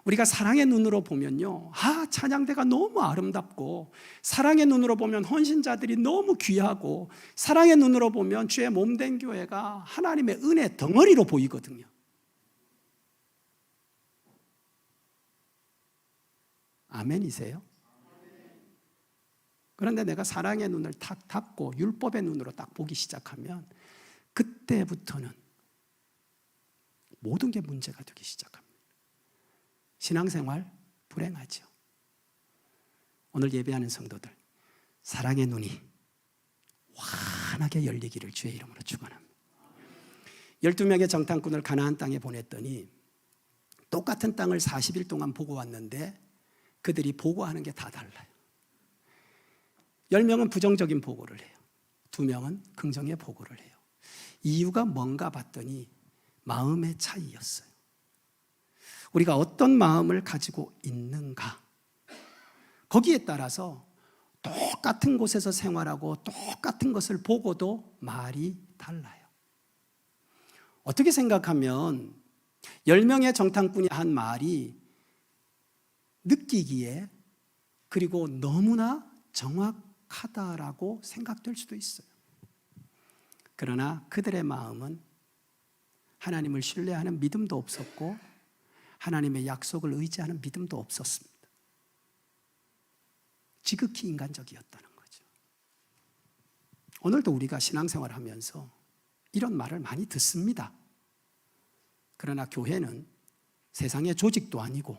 우리가 사랑의 눈으로 보면요, 찬양대가 너무 아름답고 사랑의 눈으로 보면 헌신자들이 너무 귀하고 사랑의 눈으로 보면 주의 몸된 교회가 하나님의 은혜 덩어리로 보이거든요. 아멘이세요? 그런데 내가 사랑의 눈을 탁 닫고 율법의 눈으로 딱 보기 시작하면 그때부터는 모든 게 문제가 되기 시작합니다. 신앙생활 불행하죠. 오늘 예배하는 성도들 사랑의 눈이 환하게 열리기를 주의 이름으로 축원합니다. 12명의 정탐꾼을 가나안 땅에 보냈더니 똑같은 땅을 40일 동안 보고 왔는데 그들이 보고하는 게 다 달라요. 10명은 부정적인 보고를 해요. 2명은 긍정의 보고를 해요. 이유가 뭔가 봤더니 마음의 차이였어요. 우리가 어떤 마음을 가지고 있는가, 거기에 따라서 똑같은 곳에서 생활하고 똑같은 것을 보고도 말이 달라요. 어떻게 생각하면 10명의 정탐꾼이 한 말이 느끼기에 그리고 너무나 정확하다라고 생각될 수도 있어요. 그러나 그들의 마음은 하나님을 신뢰하는 믿음도 없었고 하나님의 약속을 의지하는 믿음도 없었습니다. 지극히 인간적이었다는 거죠. 오늘도 우리가 신앙생활을 하면서 이런 말을 많이 듣습니다. 그러나 교회는 세상의 조직도 아니고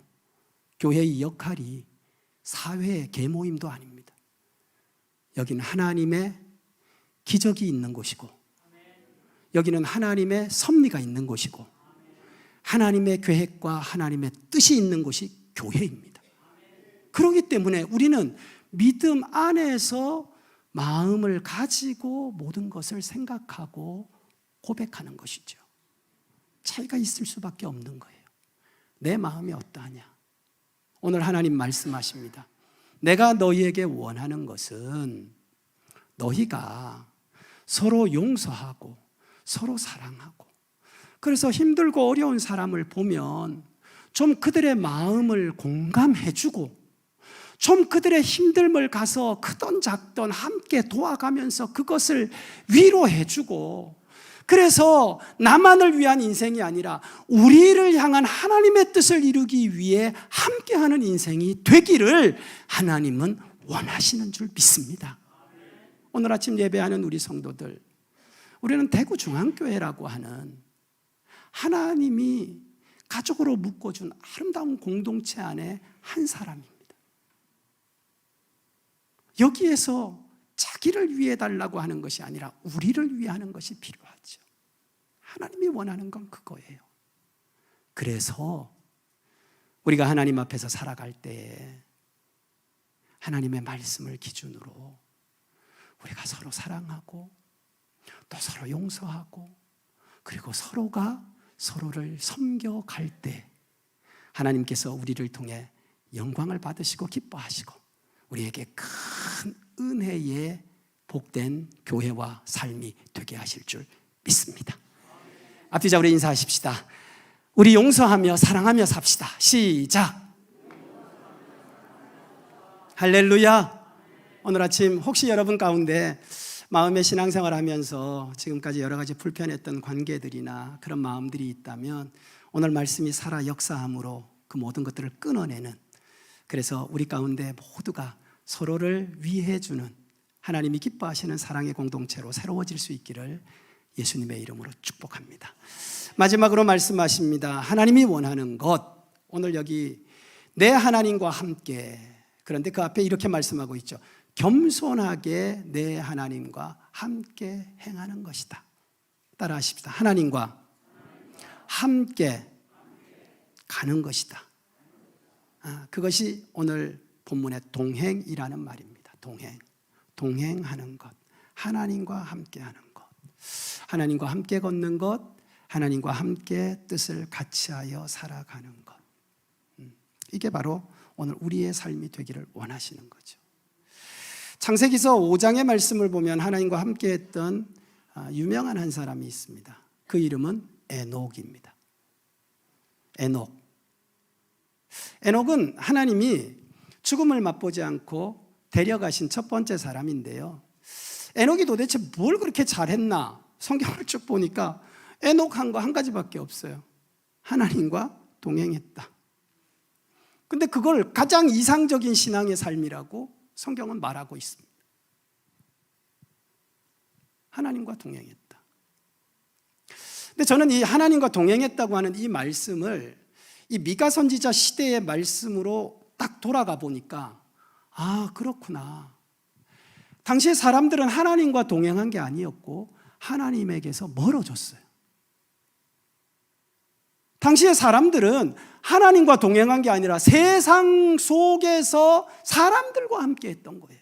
교회의 역할이 사회의 계모임도 아닙니다. 여기는 하나님의 기적이 있는 곳이고 여기는 하나님의 섭리가 있는 곳이고 하나님의 계획과 하나님의 뜻이 있는 곳이 교회입니다. 그렇기 때문에 우리는 믿음 안에서 마음을 가지고 모든 것을 생각하고 고백하는 것이죠. 차이가 있을 수밖에 없는 거예요. 내 마음이 어떠하냐? 오늘 하나님 말씀하십니다. 내가 너희에게 원하는 것은 너희가 서로 용서하고 서로 사랑하고, 그래서 힘들고 어려운 사람을 보면 좀 그들의 마음을 공감해주고 좀 그들의 힘듦을 가서 크던 작던 함께 도와가면서 그것을 위로해주고, 그래서 나만을 위한 인생이 아니라 우리를 향한 하나님의 뜻을 이루기 위해 함께하는 인생이 되기를 하나님은 원하시는 줄 믿습니다. 오늘 아침 예배하는 우리 성도들, 우리는 대구중앙교회라고 하는 하나님이 가족으로 묶어준 아름다운 공동체 안에 한 사람입니다. 여기에서 자기를 위해 달라고 하는 것이 아니라 우리를 위해 하는 것이 필요하죠. 하나님이 원하는 건 그거예요. 그래서 우리가 하나님 앞에서 살아갈 때 하나님의 말씀을 기준으로 우리가 서로 사랑하고 또 서로 용서하고 그리고 서로가 서로를 섬겨갈 때 하나님께서 우리를 통해 영광을 받으시고 기뻐하시고 우리에게 큰 은혜의 복된 교회와 삶이 되게 하실 줄 믿습니다. 앞뒤자 우리 인사하십시다. 우리 용서하며 사랑하며 삽시다. 시작. 할렐루야. 오늘 아침 혹시 여러분 가운데 마음의 신앙생활 하면서 지금까지 여러 가지 불편했던 관계들이나 그런 마음들이 있다면 오늘 말씀이 살아 역사함으로 그 모든 것들을 끊어내는, 그래서 우리 가운데 모두가 서로를 위해주는 하나님이 기뻐하시는 사랑의 공동체로 새로워질 수 있기를 예수님의 이름으로 축복합니다. 마지막으로 말씀하십니다. 하나님이 원하는 것, 오늘 여기 내 하나님과 함께, 그런데 그 앞에 이렇게 말씀하고 있죠. 겸손하게 내 하나님과 함께 행하는 것이다. 따라 하십시다. 하나님과 함께 가는 것이다. 그것이 오늘 본문의 동행이라는 말입니다. 동행하는 것, 하나님과 함께 하는 것, 하나님과 함께 걷는 것, 하나님과 함께 뜻을 같이하여 살아가는 것. 이게 바로 오늘 우리의 삶이 되기를 원하시는 거죠. 창세기서 5장의 말씀을 보면 하나님과 함께 했던 유명한 한 사람이 있습니다. 그 이름은 에녹입니다. 에녹은 하나님이 죽음을 맛보지 않고 데려가신 첫 번째 사람인데요. 에녹이 도대체 뭘 그렇게 잘했나? 성경을 쭉 보니까 에녹한 거 한 가지밖에 없어요. 하나님과 동행했다. 근데 그걸 가장 이상적인 신앙의 삶이라고 성경은 말하고 있습니다. 하나님과 동행했다. 근데 저는 이 하나님과 동행했다고 하는 이 말씀을 이 미가 선지자 시대의 말씀으로 딱 돌아가 보니까 그렇구나. 당시에 사람들은 하나님과 동행한 게 아니었고 하나님에게서 멀어졌어요. 당시에 사람들은 하나님과 동행한 게 아니라 세상 속에서 사람들과 함께 했던 거예요.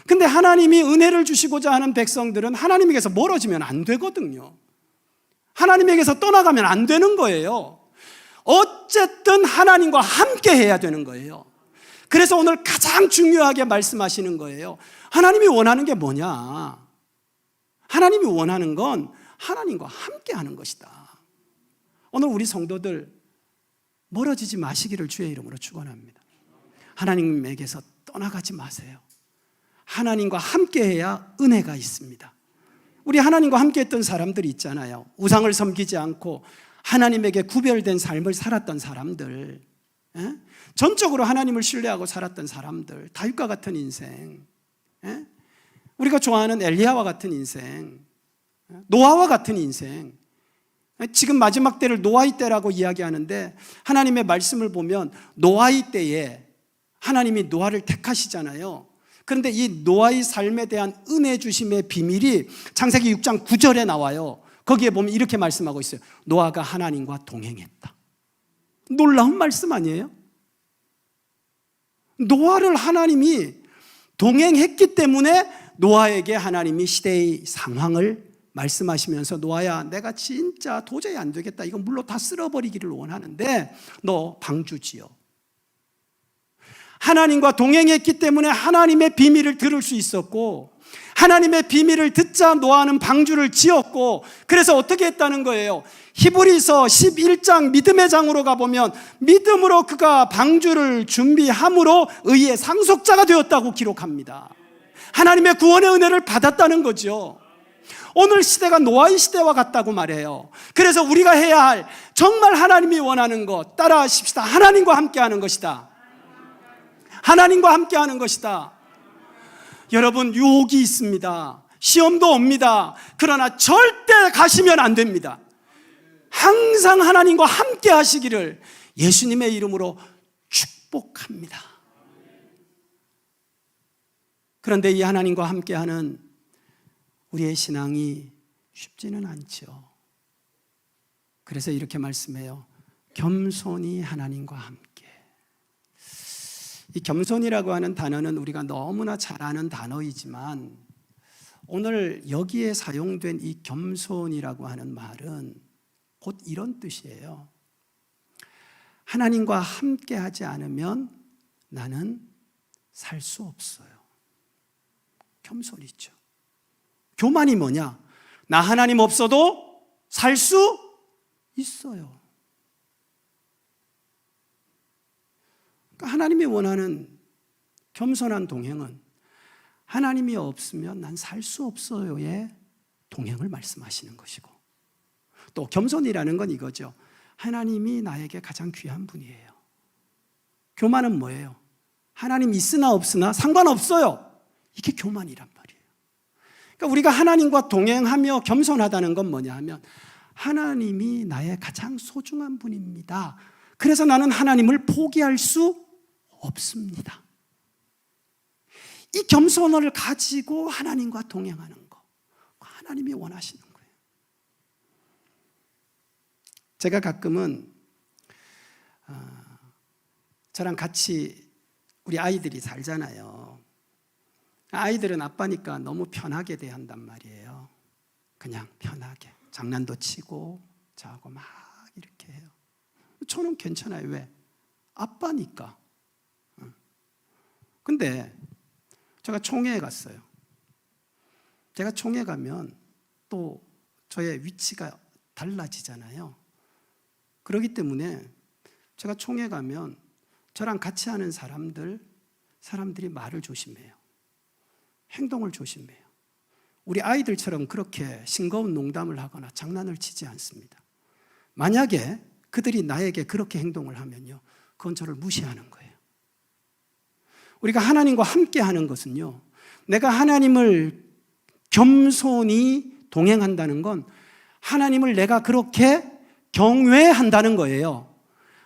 근데 하나님이 은혜를 주시고자 하는 백성들은 하나님에게서 멀어지면 안 되거든요. 하나님에게서 떠나가면 안 되는 거예요. 어쨌든 하나님과 함께 해야 되는 거예요. 그래서 오늘 가장 중요하게 말씀하시는 거예요. 하나님이 원하는 게 뭐냐? 하나님이 원하는 건 하나님과 함께 하는 것이다. 오늘 우리 성도들 멀어지지 마시기를 주의 이름으로 축원합니다. 하나님에게서 떠나가지 마세요. 하나님과 함께 해야 은혜가 있습니다. 우리 하나님과 함께 했던 사람들이 있잖아요. 우상을 섬기지 않고 하나님에게 구별된 삶을 살았던 사람들, 전적으로 하나님을 신뢰하고 살았던 사람들, 다윗과 같은 인생, 우리가 좋아하는 엘리야와 같은 인생, 노아와 같은 인생. 지금 마지막 때를 노아의 때라고 이야기하는데 하나님의 말씀을 보면 노아의 때에 하나님이 노아를 택하시잖아요. 그런데 이 노아의 삶에 대한 은혜 주심의 비밀이 창세기 6장 9절에 나와요. 거기에 보면 이렇게 말씀하고 있어요. 노아가 하나님과 동행했다. 놀라운 말씀 아니에요? 노아를 하나님이 동행했기 때문에 노아에게 하나님이 시대의 상황을 말씀하시면서 노아야, 내가 진짜 도저히 안 되겠다. 이건 물로 다 쓸어버리기를 원하는데 너 방주 지어. 하나님과 동행했기 때문에 하나님의 비밀을 들을 수 있었고, 하나님의 비밀을 듣자 노아는 방주를 지었고, 그래서 어떻게 했다는 거예요? 히브리서 11장 믿음의 장으로 가보면 믿음으로 그가 방주를 준비함으로 의의 상속자가 되었다고 기록합니다. 하나님의 구원의 은혜를 받았다는 거죠. 오늘 시대가 노아의 시대와 같다고 말해요. 그래서 우리가 해야 할 정말 하나님이 원하는 것 따라하십시다. 하나님과 함께하는 것이다. 하나님과 함께하는 것이다. 여러분, 유혹이 있습니다. 시험도 옵니다. 그러나 절대 가시면 안 됩니다. 항상 하나님과 함께 하시기를 예수님의 이름으로 축복합니다. 그런데 이 하나님과 함께하는 우리의 신앙이 쉽지는 않죠. 그래서 이렇게 말씀해요. 겸손히 하나님과 함께. 이 겸손이라고 하는 단어는 우리가 너무나 잘 아는 단어이지만 오늘 여기에 사용된 이 겸손이라고 하는 말은 곧 이런 뜻이에요. 하나님과 함께 하지 않으면 나는 살 수 없어요. 겸손이죠. 교만이 뭐냐? 나 하나님 없어도 살 수 있어요. 그러니까 하나님이 원하는 겸손한 동행은 하나님이 없으면 난 살 수 없어요의 동행을 말씀하시는 것이고, 또 겸손이라는 건 이거죠. 하나님이 나에게 가장 귀한 분이에요. 교만은 뭐예요? 하나님 있으나 없으나 상관없어요. 이게 교만이란 말이에요. 그러니까 우리가 하나님과 동행하며 겸손하다는 건 뭐냐 하면 하나님이 나의 가장 소중한 분입니다. 그래서 나는 하나님을 포기할 수 없습니다. 이 겸손을 가지고 하나님과 동행하는 거, 하나님이 원하시는 거예요. 제가 가끔은 저랑 같이 우리 아이들이 살잖아요. 아이들은 아빠니까 너무 편하게 대한단 말이에요. 그냥 편하게 장난도 치고 자고 막 이렇게 해요. 저는 괜찮아요. 왜? 아빠니까. 근데 제가 총회에 갔어요. 제가 총회 가면 또 저의 위치가 달라지잖아요. 그렇기 때문에 제가 총회 가면 저랑 같이 하는 사람들이 말을 조심해요. 행동을 조심해요. 우리 아이들처럼 그렇게 싱거운 농담을 하거나 장난을 치지 않습니다. 만약에 그들이 나에게 그렇게 행동을 하면요, 그건 저를 무시하는 거예요. 우리가 하나님과 함께 하는 것은요, 내가 하나님을 겸손히 동행한다는 건 하나님을 내가 그렇게 경외한다는 거예요.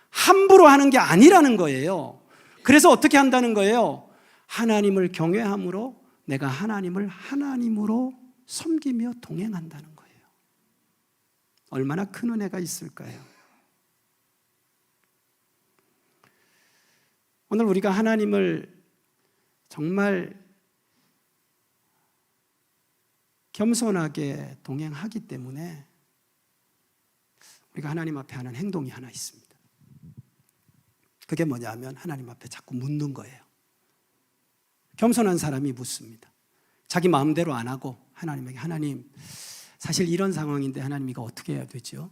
함부로 하는 게 아니라는 거예요. 그래서 어떻게 한다는 거예요? 하나님을 경외함으로 내가 하나님을 하나님으로 섬기며 동행한다는 거예요. 얼마나 큰 은혜가 있을까요? 오늘 우리가 하나님을 정말 겸손하게 동행하기 때문에 우리가 하나님 앞에 하는 행동이 하나 있습니다. 그게 뭐냐면 하나님 앞에 자꾸 묻는 거예요. 겸손한 사람이 묻습니다. 자기 마음대로 안 하고 하나님에게, 하나님 사실 이런 상황인데 하나님 이거 어떻게 해야 되죠?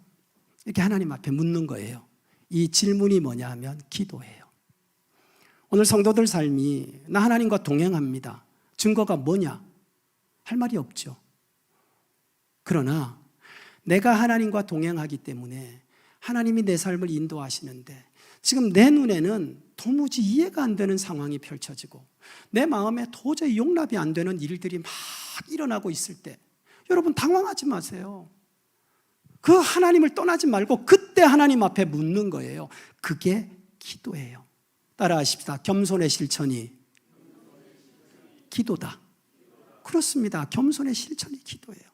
이렇게 하나님 앞에 묻는 거예요. 이 질문이 뭐냐 하면 기도예요. 오늘 성도들 삶이 나 하나님과 동행합니다. 증거가 뭐냐? 할 말이 없죠. 그러나 내가 하나님과 동행하기 때문에 하나님이 내 삶을 인도하시는데 지금 내 눈에는 도무지 이해가 안 되는 상황이 펼쳐지고 내 마음에 도저히 용납이 안 되는 일들이 막 일어나고 있을 때 여러분 당황하지 마세요. 그 하나님을 떠나지 말고 그때 하나님 앞에 묻는 거예요. 그게 기도예요. 따라하십시다. 겸손의 실천이 기도다. 그렇습니다. 겸손의 실천이 기도예요.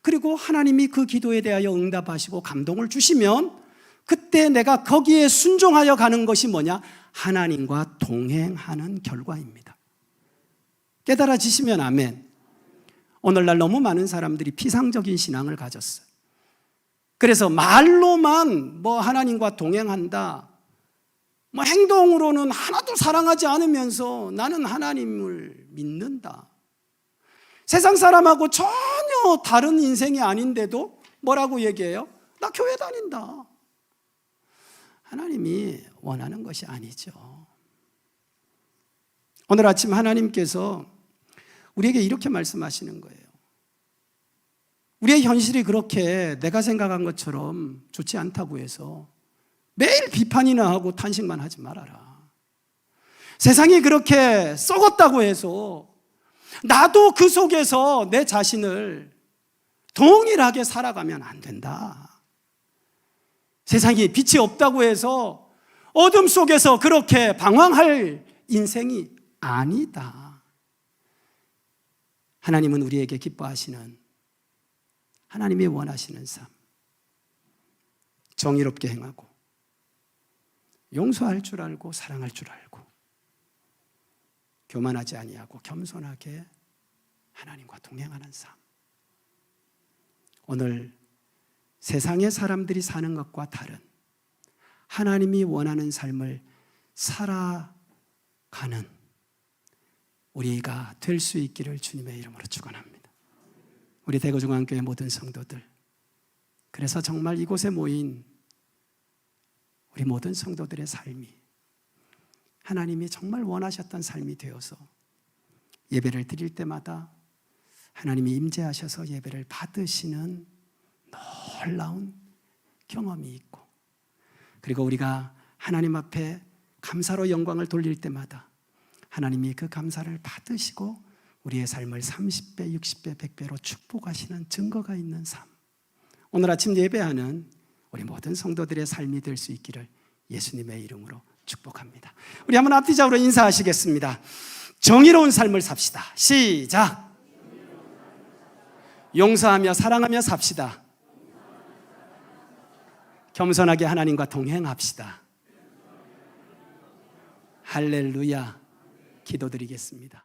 그리고 하나님이 그 기도에 대하여 응답하시고 감동을 주시면 그때 내가 거기에 순종하여 가는 것이 뭐냐? 하나님과 동행하는 결과입니다. 깨달아지시면 아멘. 오늘날 너무 많은 사람들이 피상적인 신앙을 가졌어요. 그래서 말로만 하나님과 동행한다, 행동으로는 하나도 사랑하지 않으면서 나는 하나님을 믿는다. 세상 사람하고 전혀 다른 인생이 아닌데도 뭐라고 얘기해요? 나 교회 다닌다. 하나님이 원하는 것이 아니죠. 오늘 아침 하나님께서 우리에게 이렇게 말씀하시는 거예요. 우리의 현실이 그렇게 내가 생각한 것처럼 좋지 않다고 해서 매일 비판이나 하고 탄식만 하지 말아라. 세상이 그렇게 썩었다고 해서 나도 그 속에서 내 자신을 동일하게 살아가면 안 된다. 세상에 빛이 없다고 해서 어둠 속에서 그렇게 방황할 인생이 아니다. 하나님은 우리에게 기뻐하시는, 하나님이 원하시는 삶, 정의롭게 행하고 용서할 줄 알고 사랑할 줄 알고 교만하지 아니하고 겸손하게 하나님과 동행하는 삶. 오늘 세상의 사람들이 사는 것과 다른 하나님이 원하는 삶을 살아가는 우리가 될 수 있기를 주님의 이름으로 축원합니다. 우리 대구중앙교회 모든 성도들, 그래서 정말 이곳에 모인 우리 모든 성도들의 삶이 하나님이 정말 원하셨던 삶이 되어서 예배를 드릴 때마다 하나님이 임재하셔서 예배를 받으시는 놀라운 경험이 있고, 그리고 우리가 하나님 앞에 감사로 영광을 돌릴 때마다 하나님이 그 감사를 받으시고 우리의 삶을 30배, 60배, 100배로 축복하시는 증거가 있는 삶. 오늘 아침 예배하는 우리 모든 성도들의 삶이 될 수 있기를 예수님의 이름으로 축복합니다. 우리 한번 앞뒤적으로 인사하시겠습니다. 정의로운 삶을 삽시다. 시작. 용서하며 사랑하며 삽시다. 겸손하게 하나님과 동행합시다. 할렐루야. 기도드리겠습니다.